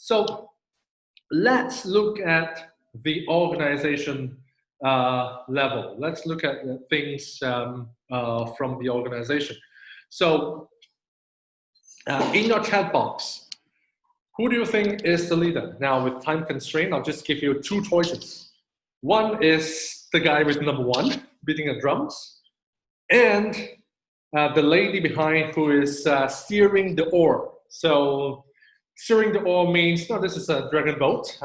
So let's look at the organization level. Let's look at things from the organization. So in your chat box, who do you think is the leader? Now, with time constraint, I'll just give you two choices. One is the guy with number one, beating the drums, and the lady behind who is steering the oar. So steering the oar means, no, this is a dragon boat.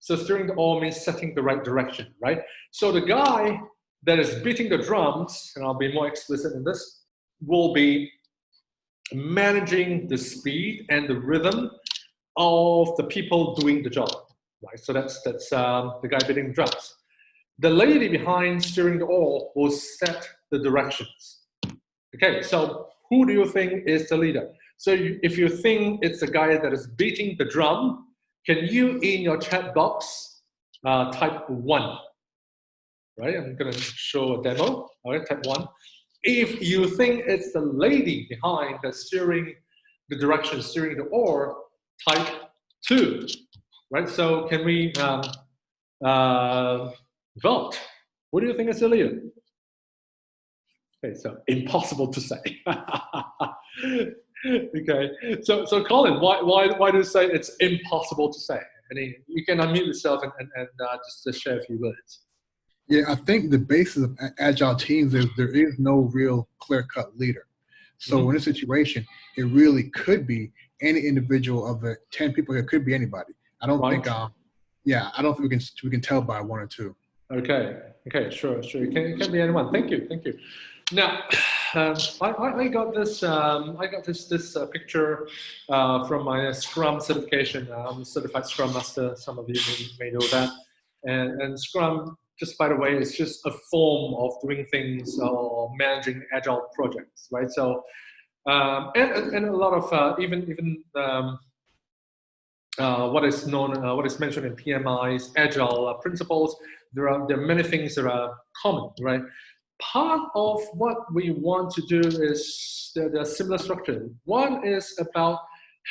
So steering the oar means setting the right direction, right? So the guy that is beating the drums, and I'll be more explicit in this, will be managing the speed and the rhythm of the people doing the job, right? So that's the guy beating the drums. The lady behind steering the oar will set the directions. Okay, so who do you think is the leader? So if you think it's the guy that is beating the drum, can you in your chat box type 1? Right, I'm gonna show a demo. All right, type 1. If you think it's the lady behind that's steering the direction, steering the oar, type 2. Right, so can we vote? What do you think is the leader? Okay, so impossible to say. Okay, so Colin, why do you say it's impossible to say? I mean, you can unmute yourself and just share a few words. Yeah, I think the basis of agile teams is there is no real clear-cut leader. So in this situation, it really could be any individual of the 10 people. It could be anybody. I don't think. Yeah, I don't think we can tell by one or two. Okay. Sure. It can be anyone. Thank you. Now, I got this picture from my Scrum certification. I'm a certified Scrum Master. Some of you may know that. And Scrum, just by the way, is just a form of doing things or managing agile projects, right? So, and a lot of even what is mentioned in PMI's agile principles. There are many things that are common, right? Part of what we want to do is the similar structure. One is about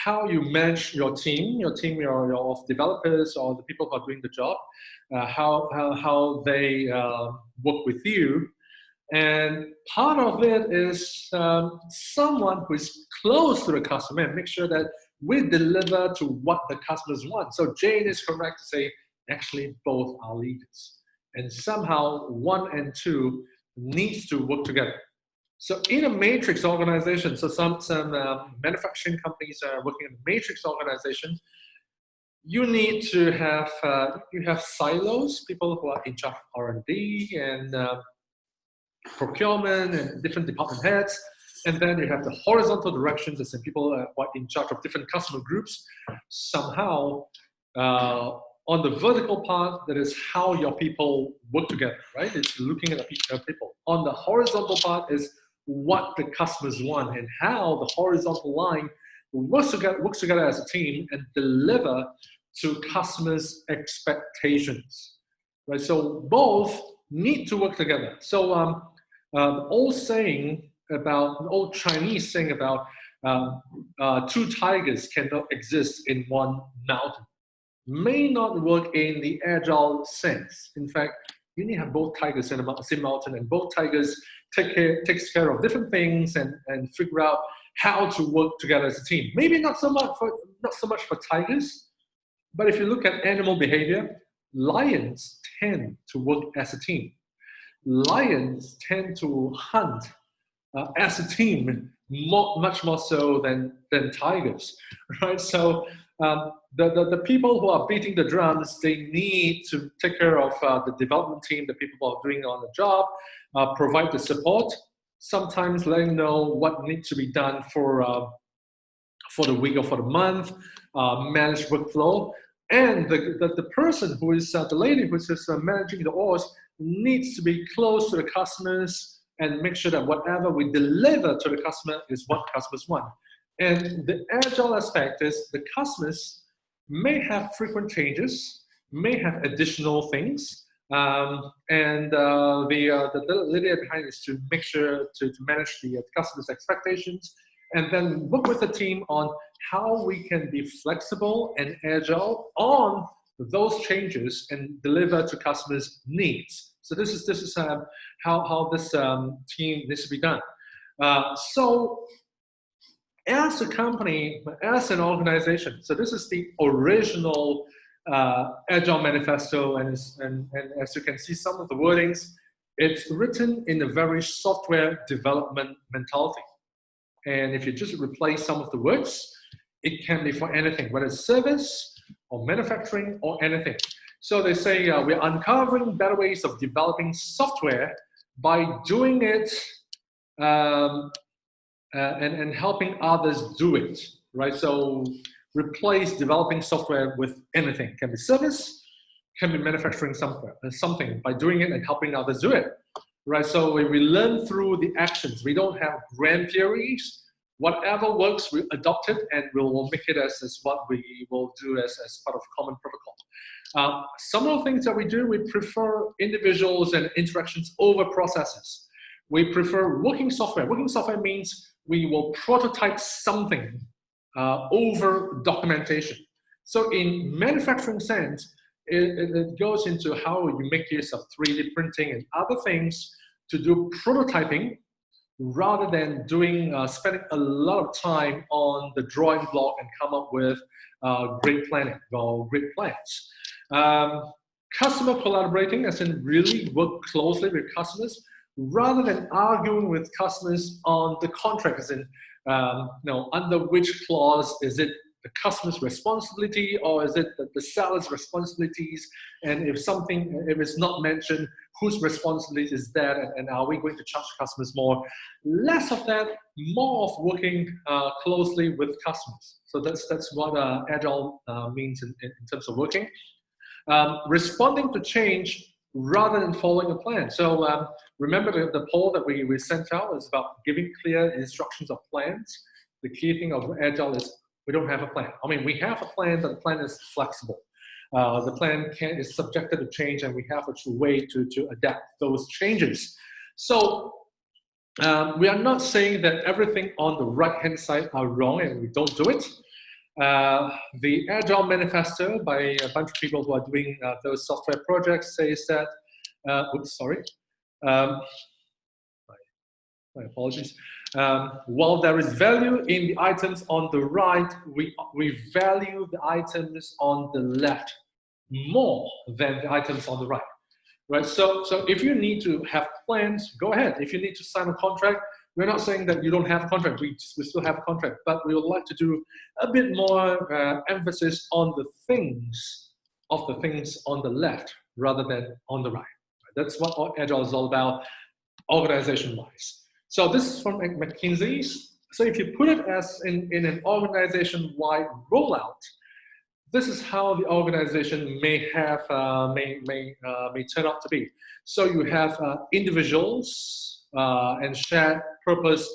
how you manage your team, your of developers or the people who are doing the job, how they work with you. And part of it is someone who is close to the customer and make sure that we deliver to what the customers want. So Jane is correct to say, actually both are leaders. And somehow 1 and 2 needs to work together. So in a matrix organization, so some manufacturing companies are working in a matrix organization, you need to have, you have silos, people who are in charge of R&D and procurement and different department heads. And then you have the horizontal directions as in people who are in charge of different customer groups. Somehow, on the vertical part, that is how your people work together, right? It's looking at the people. On the horizontal part is what the customers want and how the horizontal line works together as a team and deliver to customers' expectations, right? So both need to work together. So the old Chinese saying about two tigers cannot exist in one mountain may not work in the agile sense. In fact, you need to have both tigers in the same mountain, and both tigers takes care of different things and figure out how to work together as a team. Maybe not so much for tigers, but if you look at animal behavior, lions tend to work as a team. Lions tend to hunt as a team much more so than tigers, right? So the people who are beating the drums, they need to take care of the development team, the people who are doing on the job, provide the support, sometimes letting them know what needs to be done for the week or for the month, manage workflow. And the person who is, the lady who is managing the oars needs to be close to the customers and make sure that whatever we deliver to the customer is what customers want. And the agile aspect is the customers may have frequent changes, may have additional things, and the idea behind is to make sure to manage the customer's expectations and then work with the team on how we can be flexible and agile on those changes and deliver to customers' needs. So this is how this team needs to be done. So as a company, as an organization, so this is the original Agile Manifesto, and as you can see, some of the wordings, it's written in a very software development mentality. And if you just replace some of the words, it can be for anything, whether it's service or manufacturing or anything. So they say we're uncovering better ways of developing software by doing it and helping others do it, right? So replace developing software with anything. It can be service, can be manufacturing something by doing it and helping others do it, right? So we learn through the actions. We don't have grand theories. Whatever works, we adopt it and we'll make it as what we will do as part of common protocol. Some of the things that we do, we prefer individuals and interactions over processes. We prefer working software. Working software means we will prototype something over documentation. So in manufacturing sense, it goes into how you make use of 3D printing and other things to do prototyping rather than spending a lot of time on the drawing block and come up with great planning or great plans. Customer collaborating, as in really work closely with customers, rather than arguing with customers on the contract, as in, under which clause is it the customer's responsibility or is it the seller's responsibilities? And if it's not mentioned, whose responsibility is that? And are we going to charge customers more? Less of that, more of working closely with customers. So that's what Agile means in terms of working. Responding to change rather than following a plan. So remember the poll that we sent out is about giving clear instructions of plans. The key thing of Agile is we don't have a plan. I mean, we have a plan, but the plan is flexible. The plan is subjected to change, and we have a way to adapt those changes. So we are not saying that everything on the right-hand side are wrong and we don't do it. The Agile Manifesto by a bunch of people who are doing those software projects says that, my apologies. While there is value in the items on the right, we value the items on the left more than the items on the right. Right? So if you need to have plans, go ahead. If you need to sign a contract, we're not saying that you don't have a contract. We still have a contract, but we would like to do a bit more emphasis on the things on the left rather than on the right. That's what Agile is all about, organization-wise. So this is from McKinsey's. So if you put it as in an organization-wide rollout, this is how the organization may turn out to be. So you have individuals and shared purpose,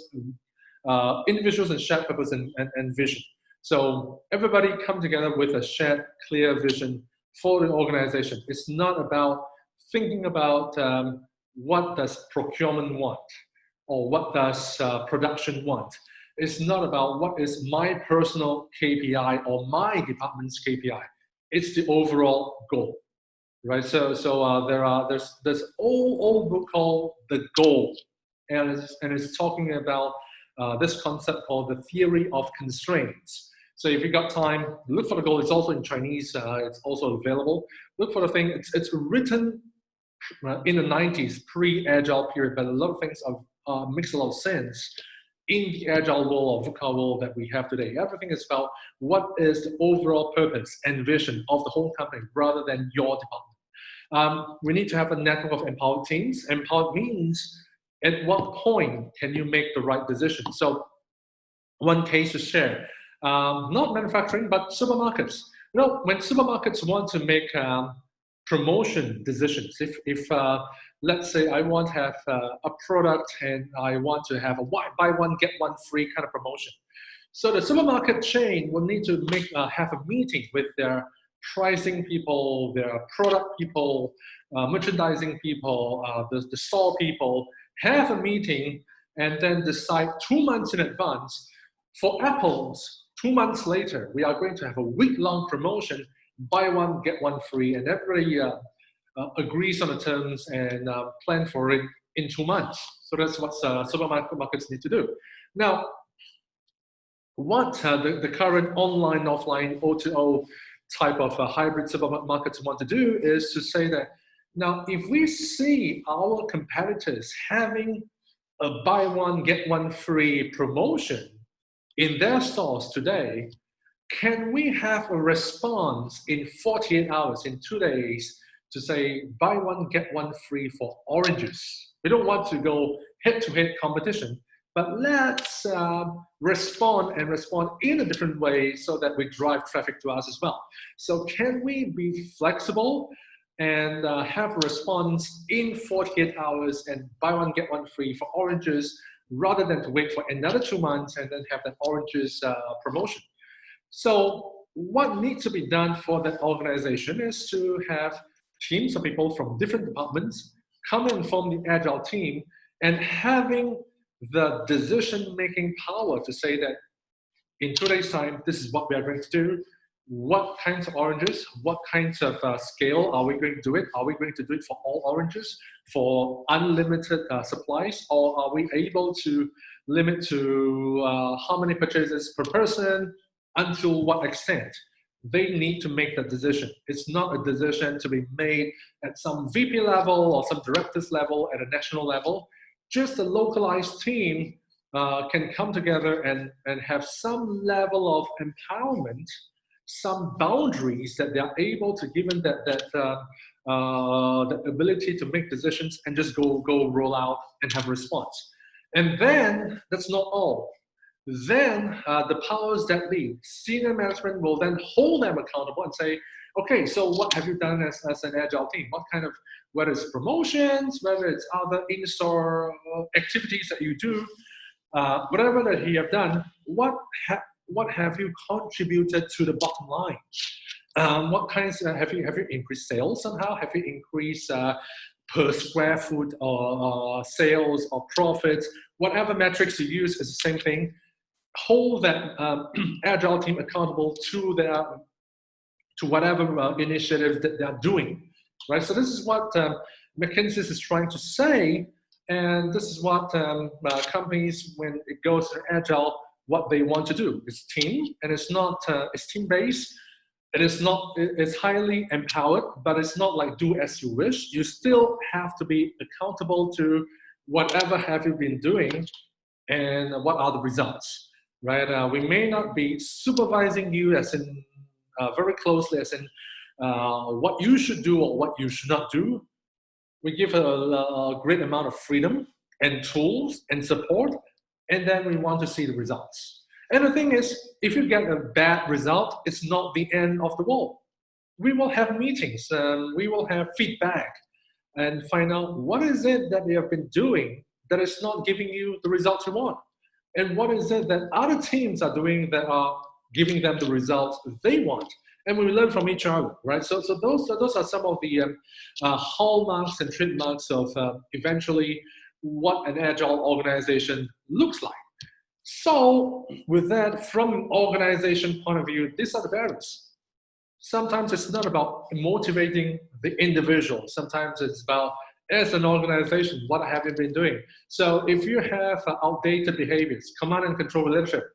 and vision. So everybody come together with a shared, clear vision for the organization. It's not about thinking about what does procurement want or what does production want. It's not about what is my personal KPI or my department's KPI. It's the overall goal, right? So there's old book called The Goal, and it's talking about this concept called the theory of constraints. So if you got time, look for The Goal. It's also in Chinese. It's also available. Look for the thing. It's written in the 90s, pre-Agile period, but a lot of things makes a lot of sense in the Agile world or VUCA world that we have today. Everything is about what is the overall purpose and vision of the whole company rather than your department. We need to have a network of empowered teams. Empowered means at what point can you make the right decision? So one case to share, not manufacturing, but supermarkets. When supermarkets want to make promotion decisions, if let's say I want to have a product and I want to have a buy one, get one free kind of promotion. So the supermarket chain will need to have a meeting with their pricing people, their product people, merchandising people, the store people, have a meeting and then decide 2 months in advance For apples, 2 months later, we are going to have a week-long promotion, buy one, get one free, and everybody agrees on the terms and plan for it in 2 months. So that's what supermarkets need to do. Now, what the current online, offline, O2O type of hybrid supermarkets want to do is to say that, now, if we see our competitors having a buy one, get one free promotion in their stores today, can we have a response in 48 hours, in 2 days, to say buy one, get one free for oranges? We don't want to go head-to-head competition, but let's respond in a different way so that we drive traffic to us as well. So can we be flexible and have a response in 48 hours and buy one, get one free for oranges, rather than to wait for another 2 months and then have that oranges promotion? So what needs to be done for that organization is to have teams of people from different departments come and form the Agile team, and having the decision-making power to say that in 2 days' time, this is what we are going to do. What kinds of oranges, what kinds of scale are we going to do it? Are we going to do it for all oranges, for unlimited supplies, or are we able to limit to how many purchases per person, until what extent? They need to make that decision. It's not a decision to be made at some VP level or some directors level at a national level. Just a localized team can come together and have some level of empowerment, some boundaries that they are able to, given that ability to make decisions and just go roll out and have a response. And then that's not all. Then the powers that be, senior management, will then hold them accountable and say, okay, so what have you done as an Agile team? What kind of, whether it's promotions, whether it's other in-store activities that you do, whatever that you have done, what have you contributed to the bottom line? What kinds have you increased sales somehow? Have you increased per square foot or sales or profits? Whatever metrics you use is the same thing. Hold that Agile team accountable to whatever initiative that they're doing, right? So this is what McKinsey is trying to say, and this is what companies, when it goes to Agile, what they want to do. It's team, and it's not it's team-based. It's highly empowered, but it's not like do as you wish. You still have to be accountable to whatever have you been doing, and what are the results, right? We may not be supervising you as in very closely, as in what you should do or what you should not do. We give a great amount of freedom and tools and support, and then we want to see the results. And the thing is, if you get a bad result, it's not the end of the world. We will have meetings, we will have feedback, and find out what is it that they have been doing that is not giving you the results you want, and what is it that other teams are doing that are giving them the results they want. And we learn from each other, right? So those are some of the hallmarks and trademarks of eventually what an Agile organization looks like. So with that, from an organization point of view, these are the barriers. Sometimes it's not about motivating the individual. Sometimes it's about, as an organization, what have you been doing? So if you have outdated behaviors, command and control leadership,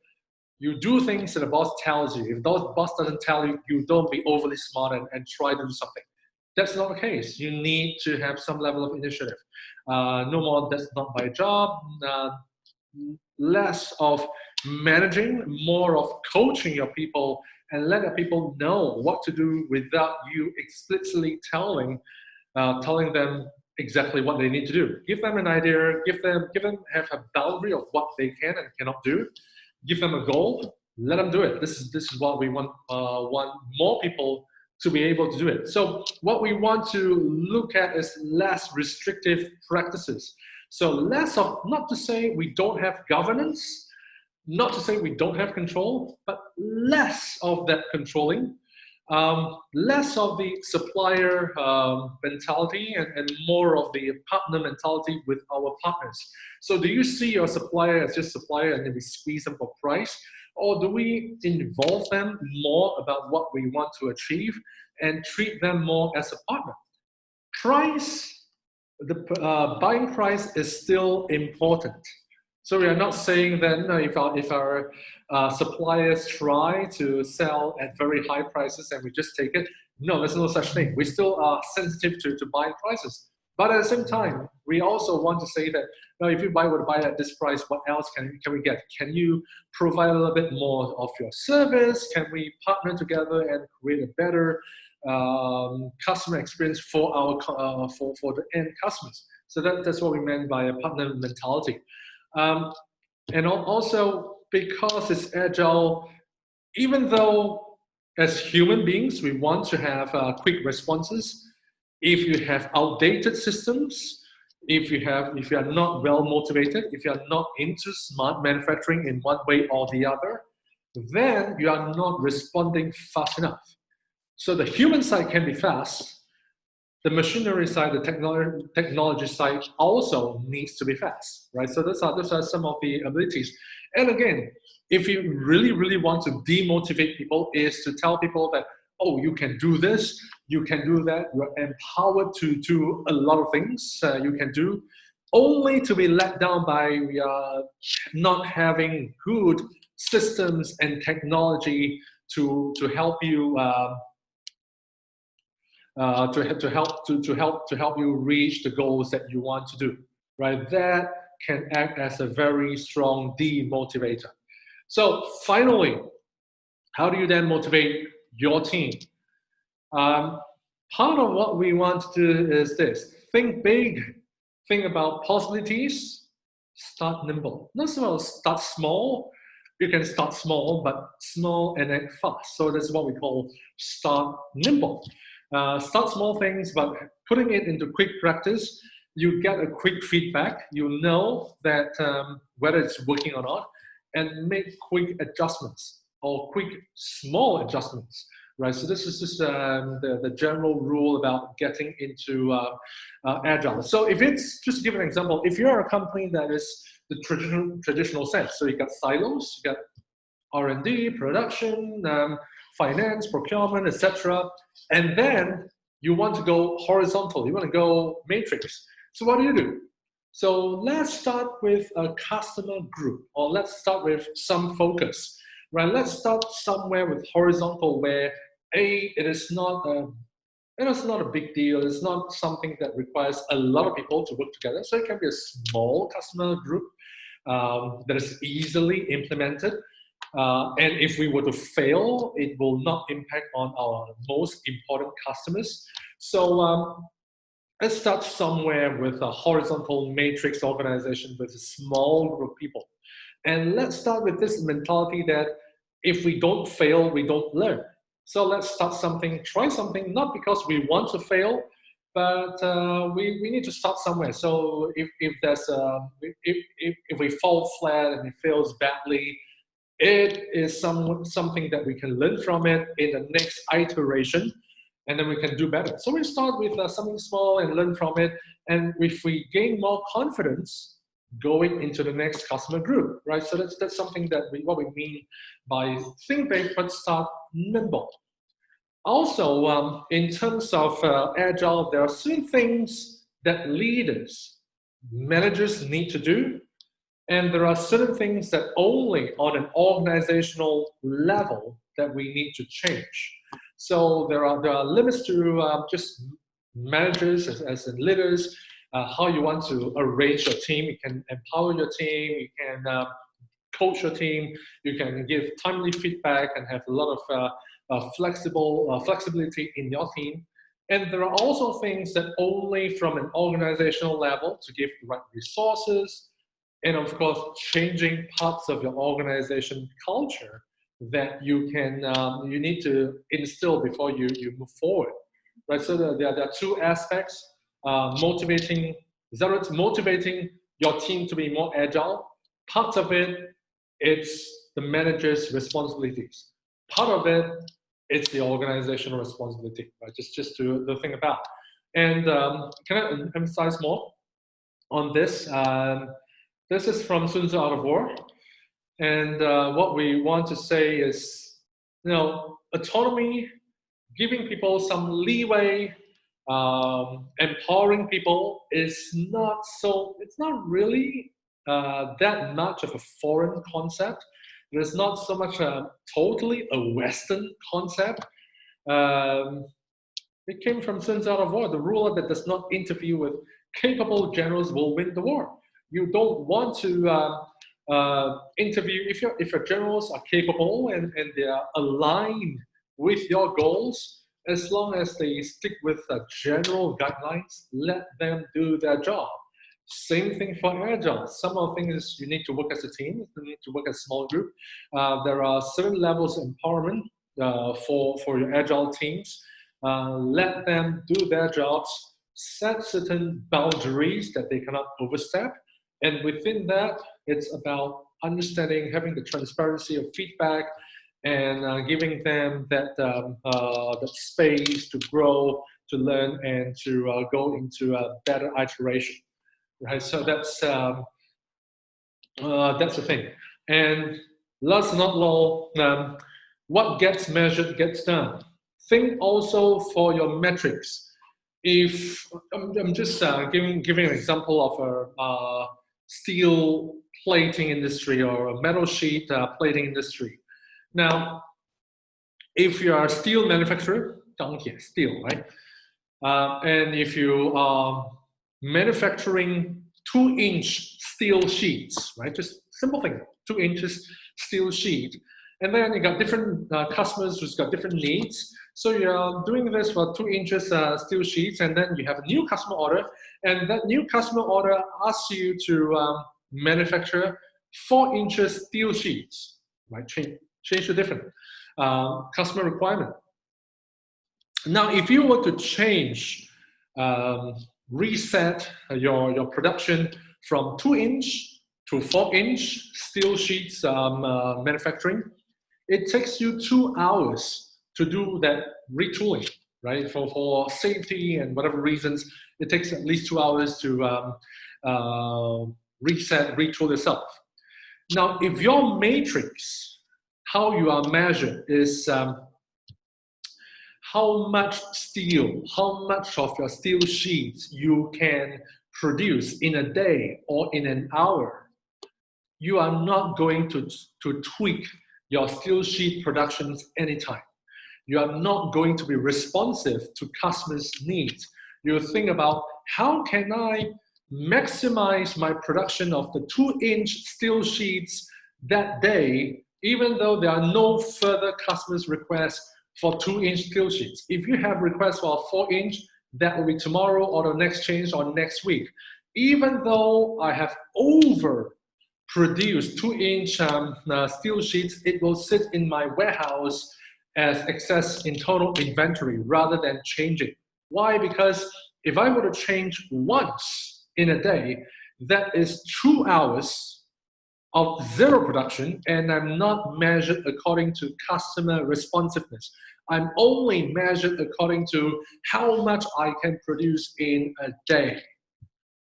you do things that the boss tells you. If the boss doesn't tell you, you don't be overly smart and try to do something. That's not the case. You need to have some level of initiative. No more, that's not my job. Less of managing, more of coaching your people and let the people know what to do without you explicitly telling them exactly what they need to do. Give them an idea, have a boundary of what they can and cannot do. Give them a goal, let them do it. This is what we want more people to be able to do it. So what we want to look at is less restrictive practices. So less of, not to say we don't have governance, not to say we don't have control, but less of that controlling, less of the supplier mentality and more of the partner mentality with our partners. So do you see your supplier as just supplier and then we squeeze them for price? Or do we involve them more about what we want to achieve and treat them more as a partner? Price, the buying price is still important. So we are not saying that if our suppliers try to sell at very high prices and we just take it. No, there's no such thing. We still are sensitive to buying prices. But at the same time, we also want to say that if you were to buy at this price, what else can we get? Can you provide a little bit more of your service? Can we partner together and create a better customer experience for our for the end customers? So that's what we meant by a partner mentality. And also because it's agile, even though as human beings we want to have quick responses, if you have outdated systems, if you are not well motivated, if you are not into smart manufacturing in one way or the other, then you are not responding fast enough. So the human side can be fast. The machinery side, the technology side also needs to be fast, right? So those are some of the abilities. And again, if you really want to demotivate people, is to tell people that, oh, you can do this, you can do that, you're empowered to do a lot of things you can do, only to be let down by not having good systems and technology to help you to help you reach the goals that you want to do, right? That can act as a very strong demotivator. So finally, how do you then motivate your team? Part of what we want to do is this: think big, think about possibilities, start nimble. Not so start small. You can start small, but small and then fast. So that's what we call start nimble. Start small things, but putting it into quick practice, you get a quick feedback. You know that whether it's working or not, and make quick adjustments or quick small adjustments, right? So this is just the general rule about getting into agile. So if it's, just to give an example, if you're a company that is the traditional sense, so you got silos, you got R&D, production, finance, procurement, etc. And then you want to go horizontal, you want to go matrix. So what do? So let's start with a customer group, or let's start with some focus, right? Let's start somewhere with horizontal where it is not a big deal. It's not something that requires a lot of people to work together. So it can be a small customer group that is easily implemented. And if we were to fail, it will not impact on our most important customers. So let's start somewhere with a horizontal matrix organization with a small group of people. And let's start with this mentality that if we don't fail, we don't learn. So let's start something, try something, not because we want to fail, but we need to start somewhere. So if we fall flat and it fails badly, it is something that we can learn from it in the next iteration, and then we can do better. So we start with something small and learn from it, and if we gain more confidence going into the next customer group, right? So that's something that what we mean by think big but start nimble. Also, in terms of agile, there are certain things that leaders, managers need to do. And there are certain things that only on an organizational level that we need to change. So there are limits to just managers as in leaders, how you want to arrange your team. You can empower your team, you can coach your team, you can give timely feedback and have a lot of flexibility in your team. And there are also things that only from an organizational level to give the right resources, and of course, changing parts of your organization culture that you need to instill before you move forward, right? So there are two aspects: motivating your team to be more agile. Part of it, it's the manager's responsibilities. Part of it, it's the organizational responsibility, right? Just to the thing about. And can I emphasize more on this? This is from Sun Tzu Art of War. And what we want to say is, autonomy, giving people some leeway, empowering people is not so, it's not really that much of a foreign concept. There's not so much totally a Western concept. It came from Sun Tzu Art of War. The ruler that does not interfere with capable generals will win the war. You don't want to interview, if your generals are capable and they are aligned with your goals, as long as they stick with general guidelines, let them do their job. Same thing for Agile. Some of the things you need to work as a team, you need to work as a small group. There are certain levels of empowerment for your Agile teams. Let them do their jobs, set certain boundaries that they cannot overstep. And within that, it's about understanding, having the transparency of feedback, and giving them that space to grow, to learn, and to go into a better iteration. Right. So that's the thing. And last but not least, what gets measured gets done. Think also for your metrics. If I'm just giving an example of a steel plating industry or a metal sheet plating industry. Now, if you are a steel manufacturer, 钢铁 steel, right? And if you are manufacturing 2-inch steel sheets, right? Just simple thing, 2 inches steel sheet. And then you got different customers who's got different needs. So you're doing this for 2 inches steel sheets, and then you have a new customer order, and that new customer order asks you to manufacture 4 inches steel sheets, right? Change the different customer requirement. Now, if you were to change, reset your production from 2-inch to 4-inch steel sheets manufacturing, it takes you 2 hours to do that retooling, right? For safety and whatever reasons, it takes at least 2 hours to reset, retool yourself. Now, if your matrix, how you are measured is how much steel, how much of your steel sheets you can produce in a day or in an hour, you are not going to tweak your steel sheet productions anytime. You are not going to be responsive to customers' needs. You think about, how can I maximize my production of the 2-inch steel sheets that day, even though there are no further customers' requests for 2-inch steel sheets. If you have requests for a 4-inch, that will be tomorrow or the next change or next week. Even though I have over-produced 2-inch steel sheets, it will sit in my warehouse as excess in total inventory rather than changing. Why? Because if I were to change once in a day, that is 2 hours of zero production, and I'm not measured according to customer responsiveness. I'm only measured according to how much I can produce in a day,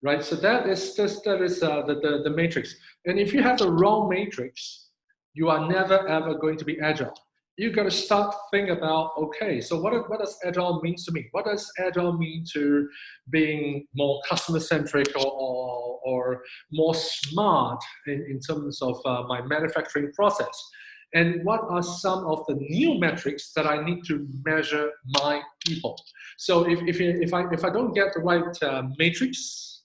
right? So that is the matrix. And if you have the wrong matrix, you are never ever going to be agile. You got to start thinking about, okay, so what does agile mean to me? What does agile mean to being more customer-centric or more smart in terms of my manufacturing process? And what are some of the new metrics that I need to measure my people? So if I don't get the right matrix,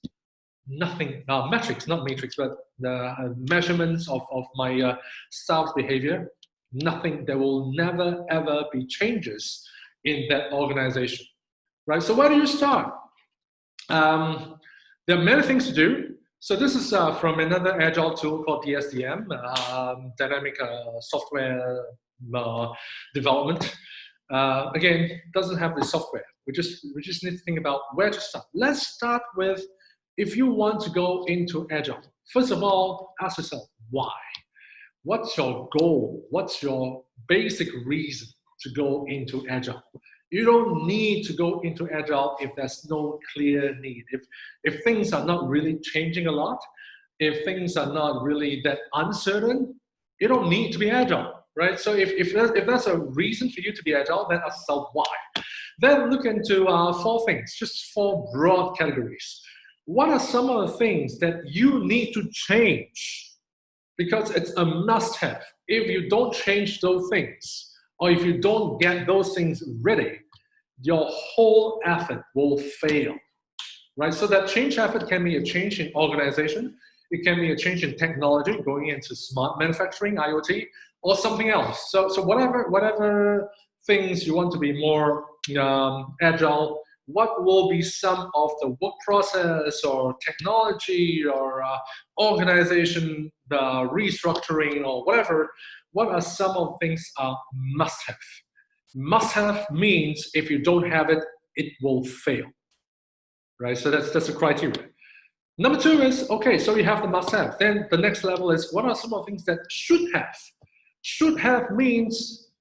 nothing, metrics, not matrix, but the measurements of my staff's behavior, nothing, there will never ever be changes in that organization, right? So where do you start? There are many things to do. So this is from another agile tool called DSDM, Dynamic Software Development. Again, doesn't have the software. We just need to think about where to start. Let's start with, if you want to go into agile, first of all, ask yourself why. What's your goal? What's your basic reason? to go into Agile. You don't need to go into Agile if there's no clear need. If things are not really changing a lot, if things are not really that uncertain, you don't need to be Agile, right? So if that's a reason for you to be Agile, then ask yourself why. Then look into 4 things, just 4 broad categories. What are some of the things that you need to change? Because it's a must-have. If you don't change those things, or if you don't get those things ready, your whole effort will fail, right? So that change effort can be a change in organization. It can be a change in technology, going into smart manufacturing, IoT, or something else. So whatever things you want to be more agile, what will be some of the work process or technology or organization restructuring or whatever, what are some of the things must-have? Must-have means if you don't have it, it will fail, right? So that's a criteria. Number 2 is, okay, so you have the must-have. Then the next level is, what are some of the things that should have? Should have means,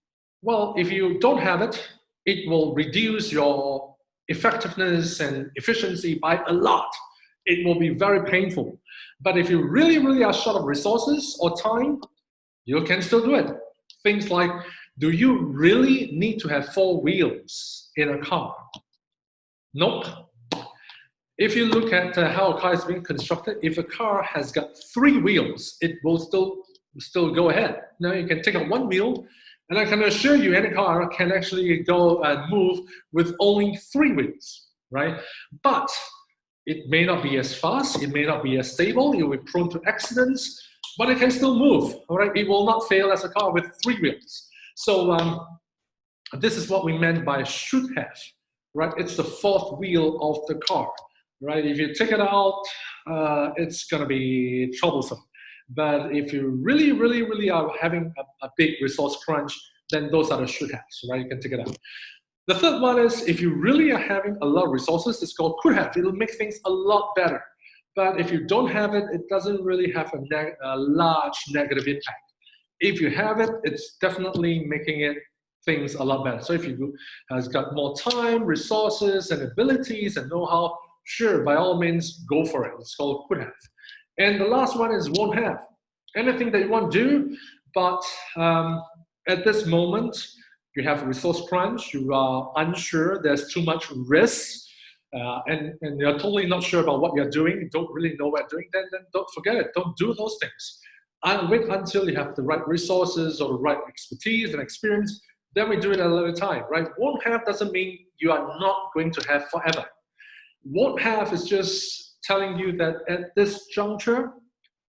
well, if you don't have it, it will reduce your effectiveness and efficiency by a lot. It will be very painful. But if you really are short of resources or time, you can still do it. Things like, do you really need to have 4 wheels in a car? Nope. If you look at how a car is being constructed, if a car has got 3 wheels, it will still go ahead. Now you can take out 1 wheel, and I can assure you any car can actually go and move with only 3 wheels, right? But it may not be as fast, it may not be as stable, it will be prone to accidents, but it can still move, all right? It will not fail as a car with 3 wheels. So this is what we meant by should have, right? It's the 4th wheel of the car, right? If you take it out, it's gonna be troublesome. But if you really are having a big resource crunch, then those are the should haves, right? You can take it out. The 3rd one is, if you really are having a lot of resources, it's called could have. It'll make things a lot better. But if you don't have it, it doesn't really have a large negative impact. If you have it, it's definitely making things a lot better. So if you has got more time, resources, and abilities and know-how, sure, by all means, go for it. It's called could have. And the last one is won't have. Anything that you want to do, but at this moment, you have a resource crunch, you are unsure, there's too much risk, and you're totally not sure about what you're doing, you don't really know what you're doing, then don't forget it. Don't do those things. And wait until you have the right resources or the right expertise and experience, then we do it at a later time, right? Won't have doesn't mean you are not going to have forever. Won't have is just telling you that at this juncture,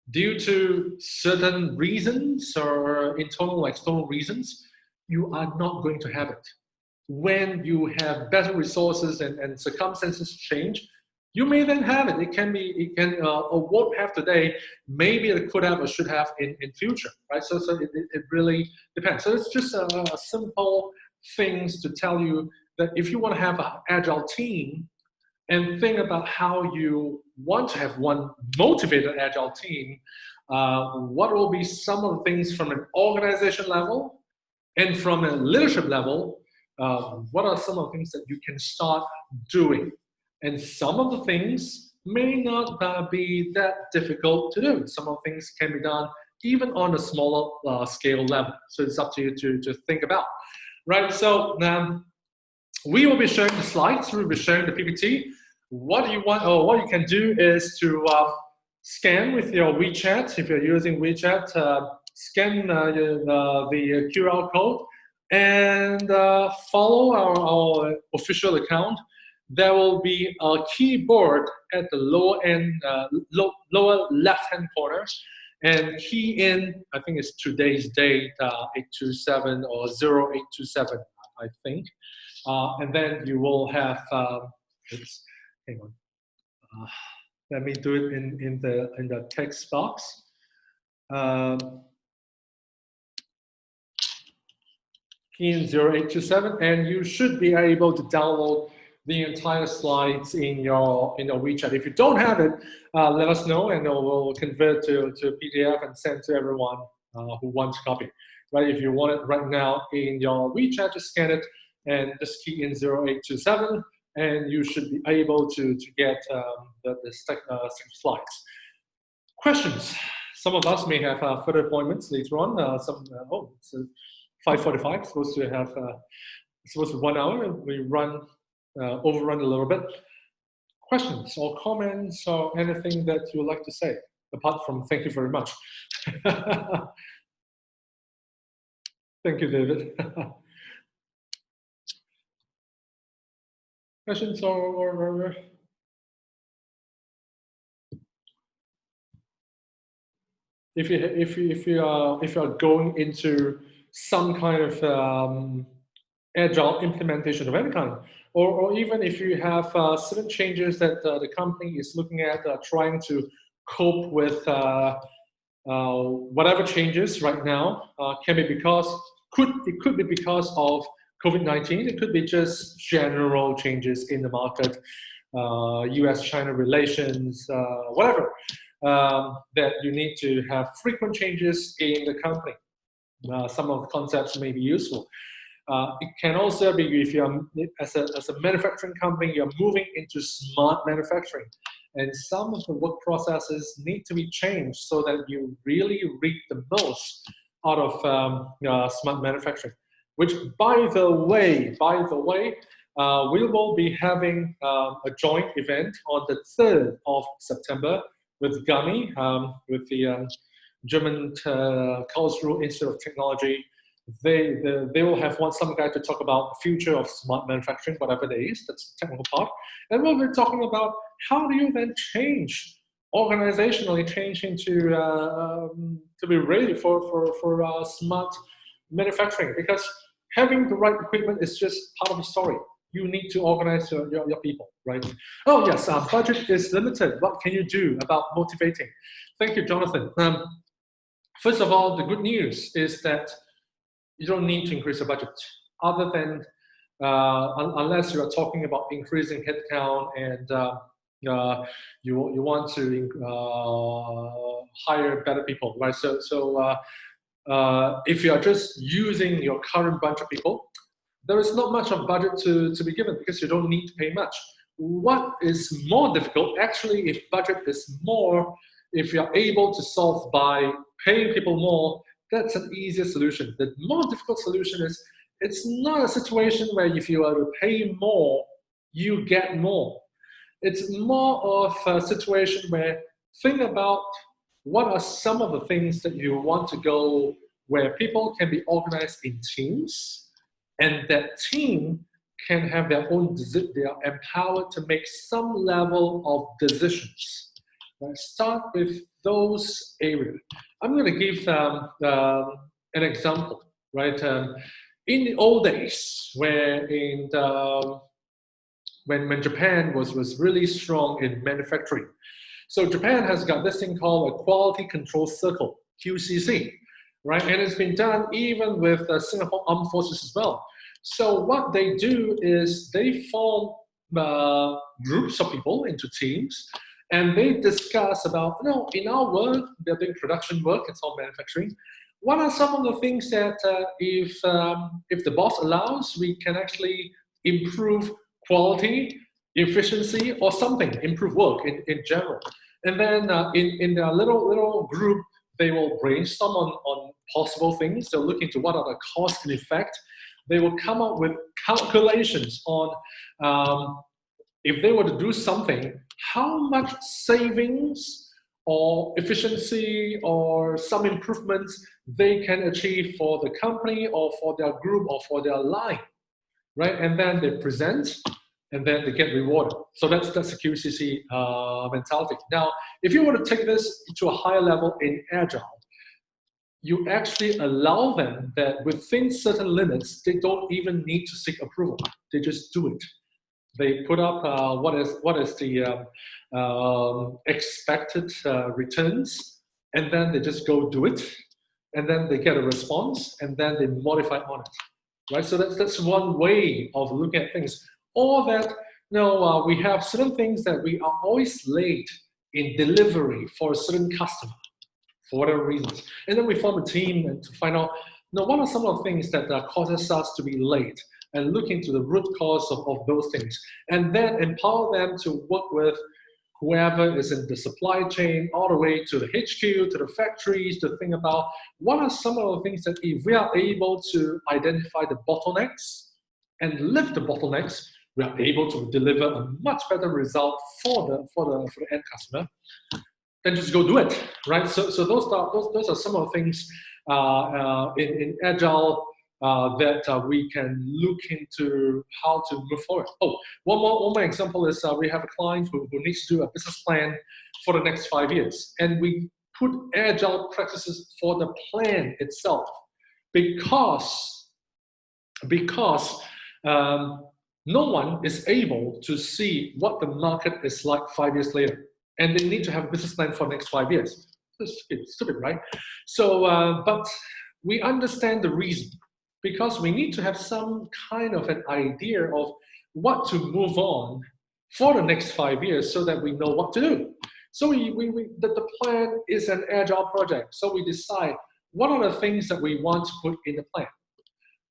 due to certain reasons or internal or external reasons, you are not going to have it. When you have better resources and circumstances change, you may then have it. It can or won't have today, maybe it could have or should have in future, right? So it really depends. So it's just a simple things to tell you that if you want to have an agile team, and think about how you want to have one motivated agile team, what will be some of the things from an organization level and from a leadership level, what are some of the things that you can start doing? And some of the things may not be that difficult to do. Some of the things can be done even on a smaller scale level. So it's up to you to think about, right? So we will be sharing the slides, we'll be sharing the PPT. What you want, or what you can do is to scan with your WeChat. If you're using WeChat, scan the QR code and follow our official account. There will be a keyboard at the lower left-hand corner, and key in, I think it's today's date, 827 or 0827, I think. And then you will have, hang on. Let me do it in the text box. Key in 0827, and you should be able to download the entire slides in your WeChat. If you don't have it, let us know, and we'll convert to PDF and send to everyone who wants a copy. right? If you want it right now in your WeChat, just scan it and just key in 0827, and you should be able to get the slides. Questions? Some of us may have further appointments later on. Oh, it's 5:45. Supposed to have supposed to be 1 hour. We overrun a little bit. Questions or comments or anything that you would like to say, apart from thank you very much. Thank you, David. Questions or if you are going into some kind of agile implementation of any kind, or even if you have certain changes that the company is looking at, trying to cope with whatever changes right now, can be it could be because of COVID-19. It could be just general changes in the market, U.S.-China relations, whatever. That you need to have frequent changes in the company. Some of the concepts may be useful. It can also be if you're as a manufacturing company, you're moving into smart manufacturing, and some of the work processes need to be changed so that you really reap the most out of smart manufacturing. Which, by the way, we will be having a joint event on the 3rd of September with GAMI, with the German Karlsruhe Institute of Technology. They will have some guy to talk about the future of smart manufacturing, whatever it is, that's the technical part. And we'll be talking about how do you then organizationally change into to be ready for smart manufacturing, because having the right equipment is just part of the story. You need to organize your people, right? Oh yes, our budget is limited. What can you do about motivating? Thank you, Jonathan. First of all, the good news is that you don't need to increase the budget, other than unless you are talking about increasing headcount and you want to hire better people, right? So if you are just using your current bunch of people, there is not much of budget to be given because you don't need to pay much. What is more difficult, actually, if budget is more, if you're able to solve by paying people more, that's an easier solution. The more difficult solution is, it's not a situation where if you are to pay more, you get more. It's more of a situation where think about what are some of the things that you want to go where people can be organized in teams, and that team can have their own, they are empowered to make some level of decisions. Right? Start with those areas. I'm going to give an example, right? In the old days, where when Japan was really strong in manufacturing, so Japan has got this thing called a quality control circle, QCC, right? And it's been done even with Singapore Armed Forces as well. So what they do is they form groups of people into teams, and they discuss about, in our work, they're doing production work, it's all manufacturing. What are some of the things that if the boss allows, we can actually improve quality, efficiency, or something, improve work in general. And then in their little group, they will brainstorm on possible things. They'll look into what are the cost and effect. They will come up with calculations on if they were to do something, how much savings or efficiency or some improvements they can achieve for the company or for their group or for their line, right? And then they present, and then they get rewarded. So that's the QCC mentality. Now, if you want to take this to a higher level in Agile, you actually allow them that within certain limits, they don't even need to seek approval. They just do it. They put up what is the expected returns, and then they just go do it, and then they get a response, and then they modify on it, right? So that's one way of looking at things. Or that we have certain things that we are always late in delivery for a certain customer, for whatever reasons. And then we form a team and to find out Now, what are some of the things that causes us to be late? And look into the root cause of those things. And then empower them to work with whoever is in the supply chain, all the way to the HQ, to the factories, to think about what are some of the things that if we are able to identify the bottlenecks and lift the bottlenecks, we are able to deliver a much better result for the end customer. Then just go do it, right? So those are some of the things in Agile that we can look into how to move forward. Oh, one more example is we have a client who needs to do a business plan for the next 5 years, and we put Agile practices for the plan itself because no one is able to see what the market is like 5 years later, and they need to have a business plan for the next 5 years. It's stupid, right? So, but we understand the reason, because we need to have some kind of an idea of what to move on for the next 5 years so that we know what to do. So the plan is an Agile project. So we decide what are the things that we want to put in the plan.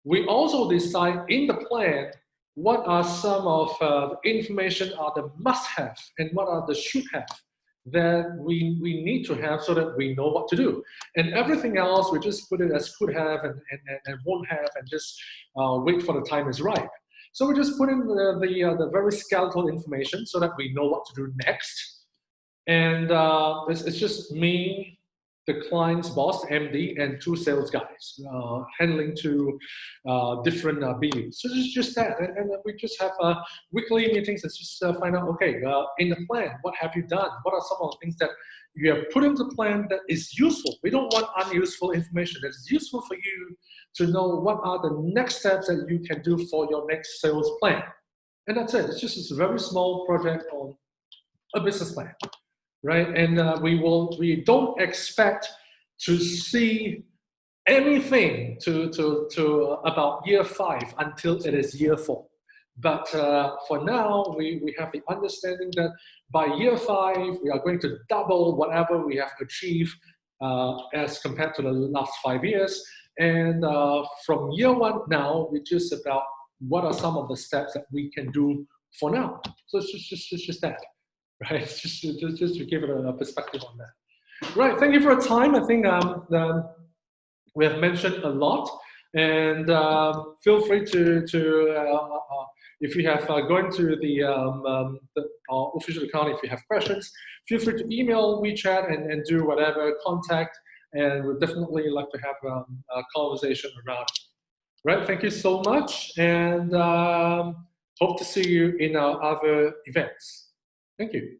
We also decide in the plan what are some of the information are the must-have and what are the should-have that we need to have so that we know what to do. And everything else, we just put it as could have and won't have and just wait for the time is right. So we just put in the very skeletal information so that we know what to do next. And it's just me, the client's boss, MD, and 2 sales guys handling 2 different BUs. So it's just that, and we just have weekly meetings and just find out, okay, in the plan, what have you done? What are some of the things that you have put into the plan that is useful? We don't want unuseful information. That is useful for you to know what are the next steps that you can do for your next sales plan. And that's it. It's just a very small project on a business plan. Right, and we don't expect to see anything to about year 5 until it is year 4. But for now, we have the understanding that by year 5, we are going to double whatever we have achieved as compared to the last 5 years. And from year 1 now, we just about what are some of the steps that we can do for now. So it's just that. Right, just to give it a perspective on that. Right, thank you for your time. I think we have mentioned a lot, and feel free to if you have gone to our official account, if you have questions, feel free to email, WeChat, and do whatever contact, and we'd definitely like to have a conversation around it. Right, thank you so much, and hope to see you in our other events. Thank you.